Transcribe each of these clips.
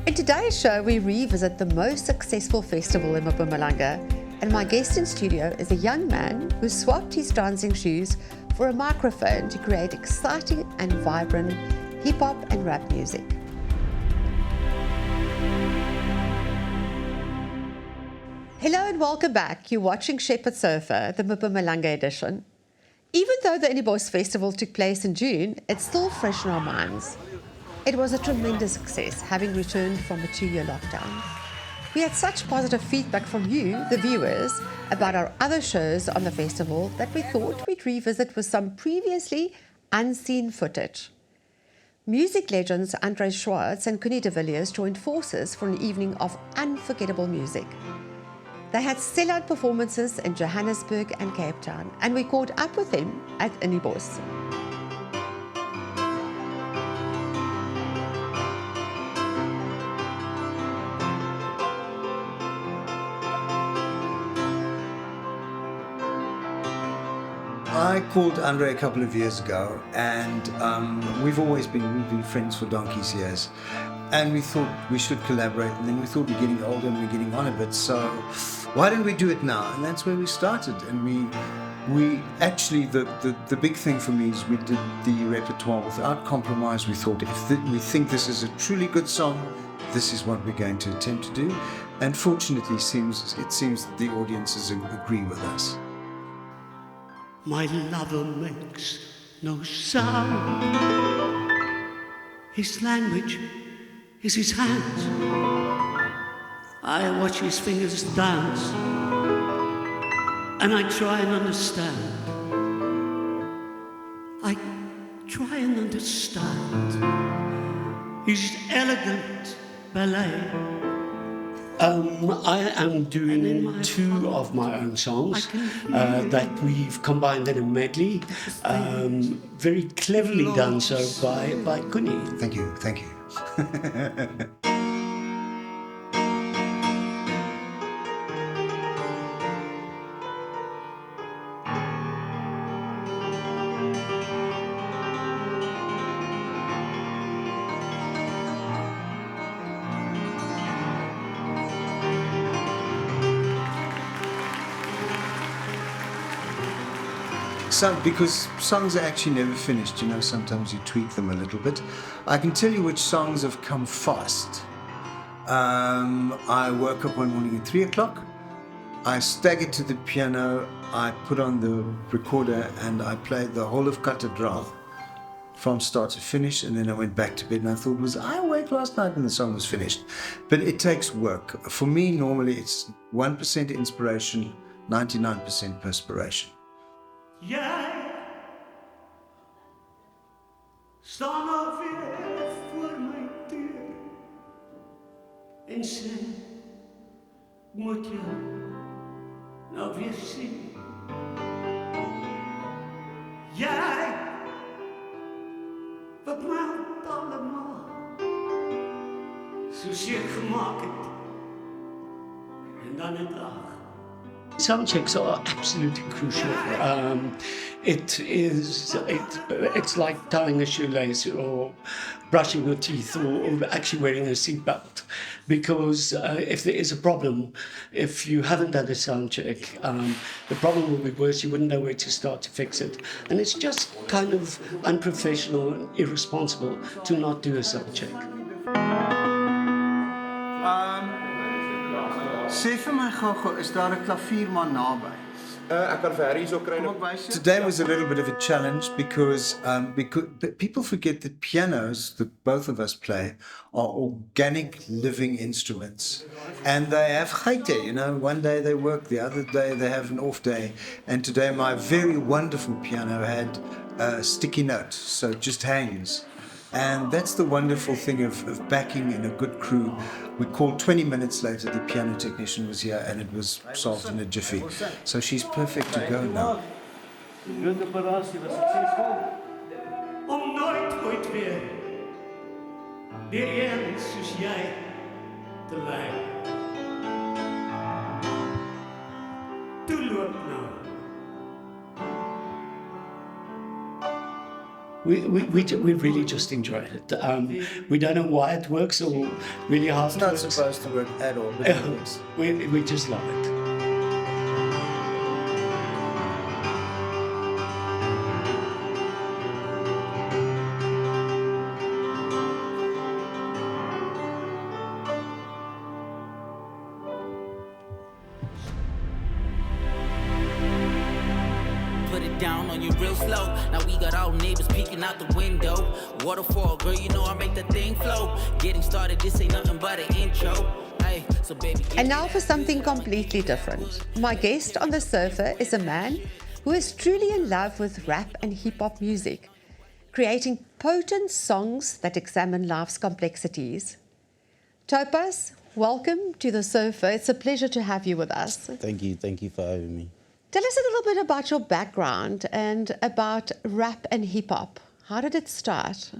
In today's show, we revisit the most successful festival in Mpumalanga, and my guest in studio is a young man who swapped his dancing shoes for a microphone to create exciting and vibrant hip-hop and rap music. Hello and welcome back. You're watching Shepherd Sofa, the Mpumalanga edition. Even though the Inibos Festival took place in June, it's still fresh in our minds. It was a tremendous success, having returned from a 2-year lockdown. We had such positive feedback from you, the viewers, about our other shows on the festival that we thought we'd revisit with some previously unseen footage. Music legends Andre Schwartz and Connie de Villiers joined forces for an evening of unforgettable music. They had sellout performances in Johannesburg and Cape Town, and we caught up with them at Inibos. I called Andre a couple of years ago, and we've been friends for donkey's years, and we thought we should collaborate. And then we thought we're getting older and we're getting on a bit, so why don't we do it now? And that's where we started. And we actually the big thing for me is we did the repertoire without compromise. We thought we think this is a truly good song, this is what we're going to attempt to do. And fortunately, it seems that the audiences agree with us. My lover makes no sound. His language is his hands. I watch his fingers dance, and I try and understand. I try and understand his elegant ballet. I am doing 2 of my own songs that we've combined in a medley. Very cleverly done so by Connie. Thank you. Because songs are actually never finished, sometimes you tweak them a little bit. I can tell you which songs have come fast. I woke up one morning at 3 o'clock, I staggered to the piano, I put on the recorder and I played the whole of Cathedral from start to finish, and then I went back to bed and I thought, was I awake last night? And the song was finished. But it takes work. For me, normally it's 1% inspiration, 99% perspiration. Jij staat nou weer voor mijn deur en sê, moet je nou weer zien? Jij wat mij allemaal zo zeer gemaakt hebt en dan een dag. Sound checks are absolutely crucial. It's like tying a shoelace or brushing your teeth or actually wearing a seatbelt. Because if there is a problem, if you haven't done a sound check, the problem will be worse. You wouldn't know where to start to fix it. And it's just kind of unprofessional and irresponsible to not do a sound check. Sê vir my gou-gou, is daar 'n klavierman naby? Ek kan vir Harry so kry. Today was a little bit of a challenge because people forget that pianos that both of us play are organic living instruments, and they have geite. One day they work, the other day they have an off day, and today my very wonderful piano had a sticky note, so it just hangs. And that's the wonderful thing of backing in a good crew. We called 20 minutes later, the piano technician was here and it was solved in a jiffy. So she's perfect to go now. Die operasie was suksesvol. Om nooit ooit weer deur iemand soos jy te lei. Toe loop nou. We really just enjoy it. We don't know why it works or really how It's it not works. supposed to work at all, but it works. We just love it. Put it down on you real slow. Now we got our neighbors peeking out the window. Waterfall, girl, you know I make the thing flow. Getting started, this ain't nothing but an intro. Hey, so baby. And now for something completely different. My guest on the sofa is a man who is truly in love with rap and hip hop music, creating potent songs that examine life's complexities. Topaz, welcome to the sofa. It's a pleasure to have you with us. Thank you for having me. Tell us a little bit about your background and about rap and hip hop. How did it start?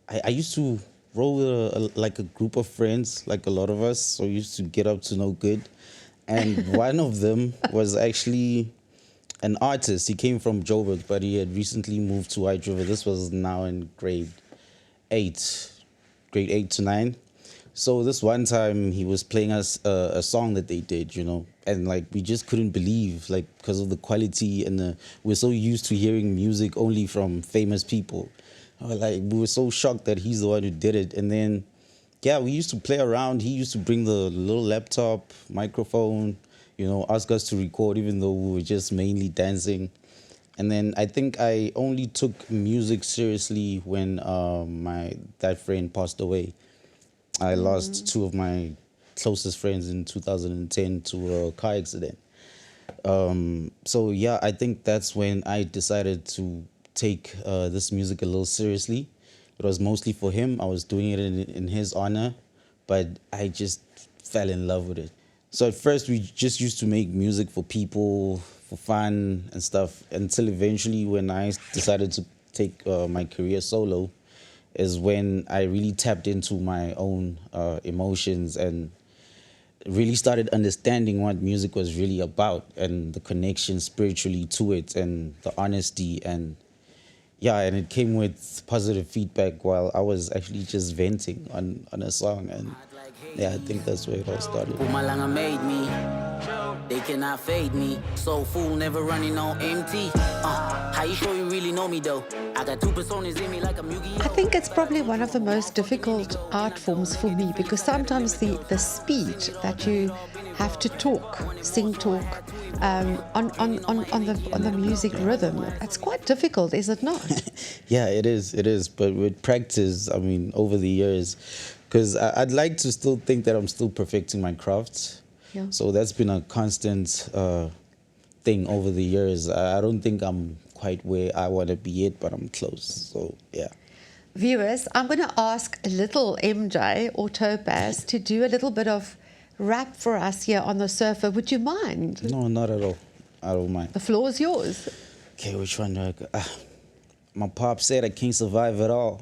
I used to roll with like a group of friends, like a lot of us, so we used to get up to no good. And one of them was actually an artist. He came from Joburg, but he had recently moved to White River. This was now in grade 8 to 9. So this one time he was playing us a song that they did, you know, and like we just couldn't believe, like, because of the quality and we're so used to hearing music only from famous people. We were so shocked that he's the one who did it. And then, yeah, we used to play around. He used to bring the little laptop, microphone, you know, ask us to record, even though we were just mainly dancing. And then I think I only took music seriously when that friend passed away. I lost two of my closest friends in 2010 to a car accident. So yeah, I think that's when I decided to take this music a little seriously. It was mostly for him. I was doing it in his honor, but I just fell in love with it. So at first we just used to make music for people, for fun and stuff, until eventually when I decided to take my career solo, is when I really tapped into my own emotions and really started understanding what music was really about and the connection spiritually to it and the honesty. And yeah, and it came with positive feedback while I was actually just venting on a song. And yeah, I think that's where it all started. Pumalanga made me. They cannot fade me. So fool, never running on empty. How you sure you really know me though? I got two personas in me like I'm Yu-Gi-Oh. I think it's probably one of the most difficult art forms for me because sometimes the speed that you have to sing talk on the music rhythm, it's quite difficult, is it not? Yeah, it is. But with practice, I mean, over the years, because I'd like to still think that I'm still perfecting my craft. Yeah. So that's been a constant thing over the years. I don't think I'm quite where I want to be yet, but I'm close. So, yeah. Viewers, I'm going to ask little MJ or Topaz to do a little bit of rap for us here on the sofa. Would you mind? No, not at all. I don't mind. The floor is yours. Okay, which one do I go? My pop said I can't survive at all.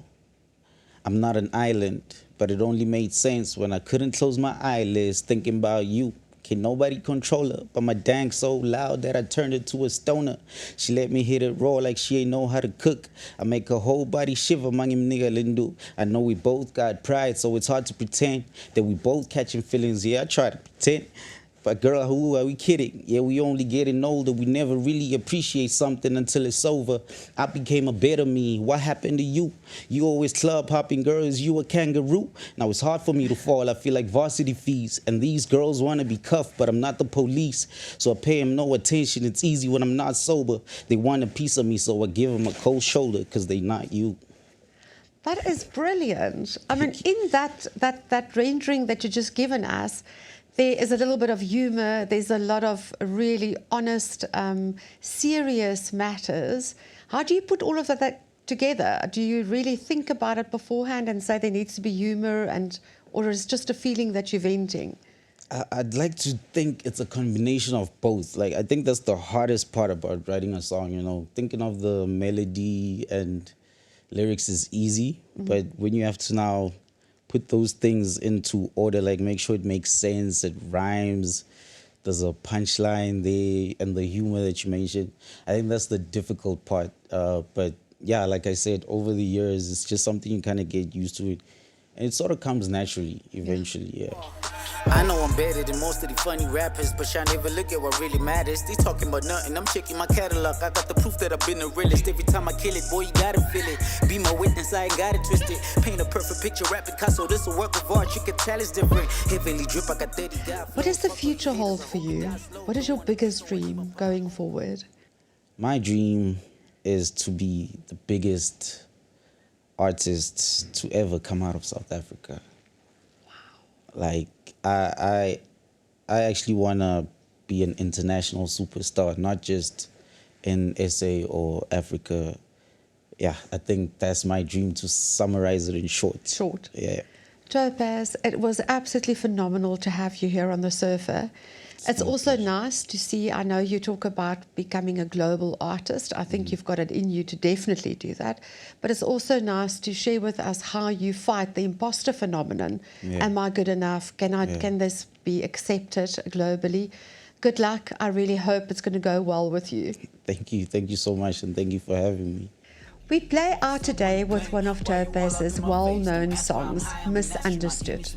I'm not an island, but it only made sense when I couldn't close my eyelids thinking about you. Can nobody control her, but my dang so loud that I turned her to a stoner. She let me hit it raw like she ain't know how to cook. I make her whole body shiver, mangim nigga lindu. I know we both got pride, so it's hard to pretend that we both catching feelings. Yeah, I try to pretend. But girl, who are we kidding? Yeah, we only getting older. We never really appreciate something until it's over. I became a better me. What happened to you? You always club hopping, girl. Is you a kangaroo? Now it's hard for me to fall. I feel like varsity fees. And these girls want to be cuffed, but I'm not the police. So I pay them no attention. It's easy when I'm not sober. They want a piece of me, so I give them a cold shoulder because they not you. That is brilliant. I mean, in that rendering that you just given us, there is a little bit of humor. There's a lot of really honest, serious matters. How do you put all of that together? Do you really think about it beforehand and say there needs to be humor, or is it just a feeling that you're venting? I'd like to think it's a combination of both. Like, I think that's the hardest part about writing a song, you know. Thinking of the melody and lyrics is easy, but when you have to now put those things into order, like make sure it makes sense, it rhymes, there's a punchline there, and the humor that you mentioned, I think that's the difficult part. But yeah, like I said, over the years, it's just something you kind of get used to it. And it sort of comes naturally eventually, yeah. I know I'm better than most of the funny rappers, but y'all never look at what really matters. They talking about nothing, I'm checking my catalog. I got the proof that I've been the realest. Every time I kill it, boy, you gotta feel it. Be my witness, I ain't gotta twist it. Paint a perfect picture, rap Picasso, this a work of art. You can tell it's different. Heavenly drip, I got 30 God. What does the future hold for you? What is your biggest dream going forward? My dream is to be the biggest artist to ever come out of South Africa. Wow. Like, I actually want to be an international superstar, not just in SA or Africa. Yeah, I think that's my dream, to summarize it in short. Short. Yeah. Topaz, it was absolutely phenomenal to have you here on the Surfer. It's also nice to see, I know you talk about becoming a global artist. I think you've got it in you to definitely do that. But it's also nice to share with us how you fight the imposter phenomenon. Yeah. Am I good enough? Can this be accepted globally? Good luck. I really hope it's going to go well with you. Thank you. Thank you so much, and thank you for having me. We play out today with one of Topaz's well-known songs, Misunderstood.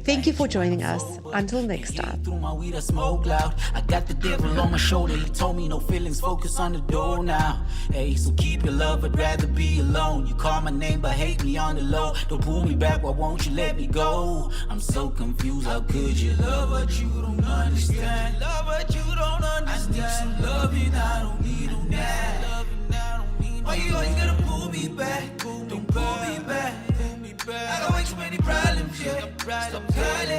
Thank you for joining us. Until next time. Through my weed, I smoke loud. I got the devil on my shoulder. He told me no feelings, focus on the door now. Hey, so keep your love, I'd rather be alone. You call my name, but hate me on the low. Don't pull me back, why won't you let me go? I'm so confused, how could you love what you don't understand? Love what you don't understand. I need some loving, I don't need no now. Why you always gotta pull me back? Don't pull me back. I got way too many problems, yeah. Stop calling.